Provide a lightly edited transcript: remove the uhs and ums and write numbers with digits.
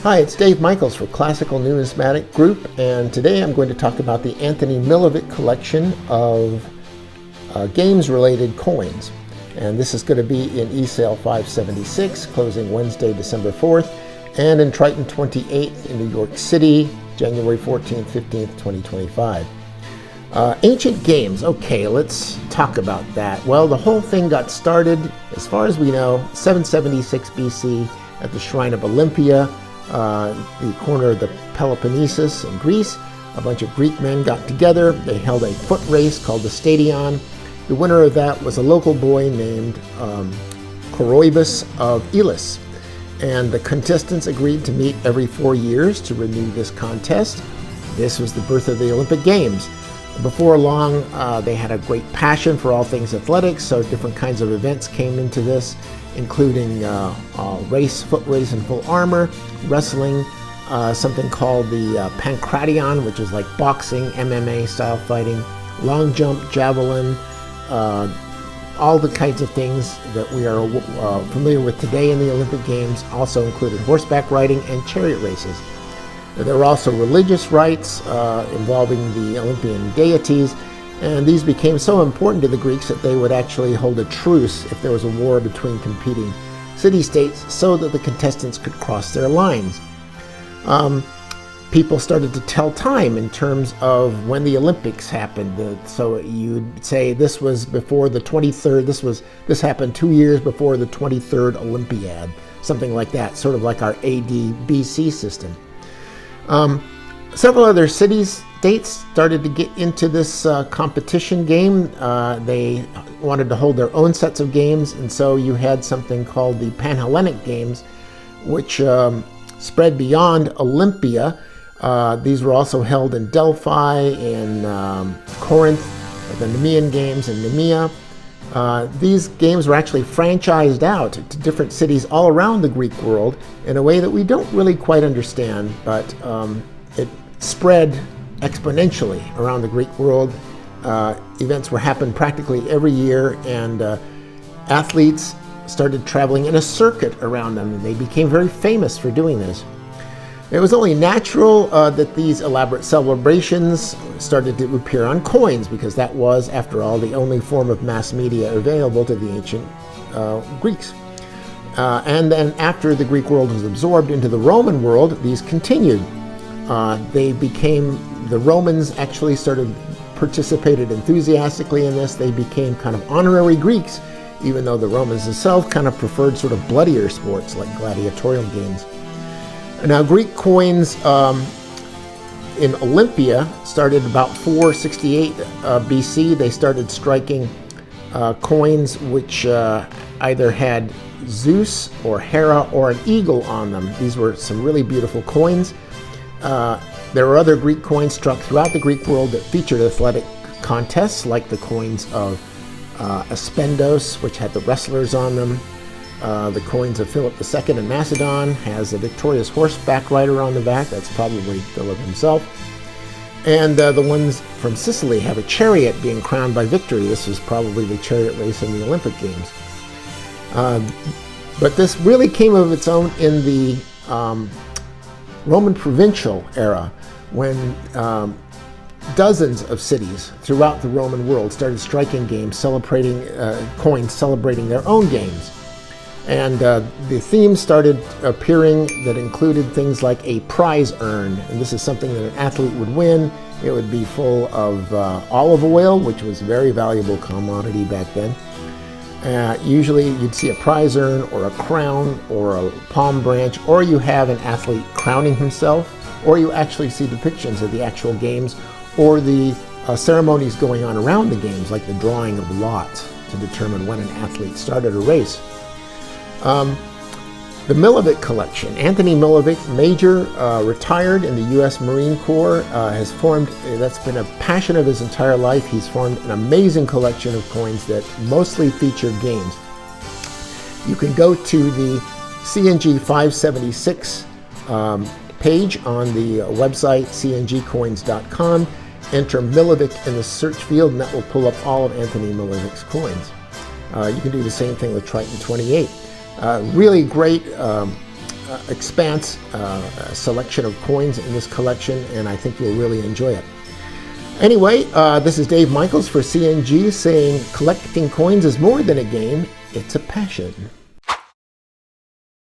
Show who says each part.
Speaker 1: Hi, it's Dave Michaels for Classical Numismatic Group, and today I'm going to talk about the Anthony Milavic collection of games-related coins. And this is going to be in eSale 576, closing Wednesday, December 4th, and in Triton XXVIII in New York City, January 14th, 15th, 2025. Ancient games. Okay, let's talk about that. Well, the whole thing got started, as far as we know, 776 BC at the Shrine of Olympia, the corner of the Peloponnesus in Greece. A bunch of Greek men got together. They held a foot race called the Stadion. The winner of that was a local boy named Coroebus of Elis. And the contestants agreed to meet every 4 years to renew this contest. This was the birth of the Olympic Games. Before long, they had a great passion for all things athletics, so different kinds of events came into this, including foot race in full armor, wrestling, something called the Pancration, which is like boxing, MMA style fighting, long jump, javelin, all the kinds of things that we are familiar with today in the Olympic Games. Also included horseback riding and chariot races. There were also religious rites involving the Olympian deities, and these became so important to the Greeks that they would actually hold a truce if there was a war between competing city-states so that the contestants could cross their lines. People started to tell time in terms of when the Olympics happened. So you'd say this was before the 23rd, this happened 2 years before the 23rd Olympiad, something like that, sort of like our AD-BC system. Several other cities-states started to get into this competition game. They wanted to hold their own sets of games, and so you had something called the Panhellenic Games, which spread beyond Olympia. These were also held in Delphi, in Corinth, the Nemean Games in Nemea. These games were actually franchised out to different cities all around the Greek world in a way that we don't really quite understand, but it spread exponentially around the Greek world. Events were happening practically every year, and athletes started traveling in a circuit around them, and they became very famous for doing this. It was only natural that these elaborate celebrations started to appear on coins, because that was, after all, the only form of mass media available to the ancient Greeks. And then after the Greek world was absorbed into the Roman world, these continued. The Romans actually participated enthusiastically in this. They became kind of honorary Greeks, even though the Romans themselves kind of preferred sort of bloodier sports like gladiatorial games. Now, Greek coins in Olympia started about 468 BC. They started striking coins which either had Zeus or Hera or an eagle on them. These were some really beautiful coins. There were other Greek coins struck throughout the Greek world that featured athletic contests, like the coins of Aspendos, which had the wrestlers on them. The coins of Philip II in Macedon has a victorious horseback rider on the back. That's probably Philip himself. And the ones from Sicily have a chariot being crowned by victory. This was probably the chariot race in the Olympic Games. But this really came of its own in the Roman provincial era, when dozens of cities throughout the Roman world started striking games, celebrating coins, celebrating their own games. And the themes started appearing that included things like a prize urn. And this is something that an athlete would win. It would be full of olive oil, which was a very valuable commodity back then. Usually you'd see a prize urn or a crown or a palm branch, or you have an athlete crowning himself, or you actually see depictions of the actual games or the ceremonies going on around the games, like the drawing of lots to determine when an athlete started a race. The Milavic collection. Anthony Milavic, Major, retired in the U.S. Marine Corps, has formed, that's been a passion of his entire life. He's formed an amazing collection of coins that mostly feature games. You can go to the CNG 576 page on the website cngcoins.com, enter Malivic in the search field, and that will pull up all of Anthony Milavic's coins. You can do the same thing with Triton XXVIII. Really great expanse selection of coins in this collection, and I think you'll really enjoy it. Anyway, this is Dave Michaels for CNG saying collecting coins is more than a game, it's a passion.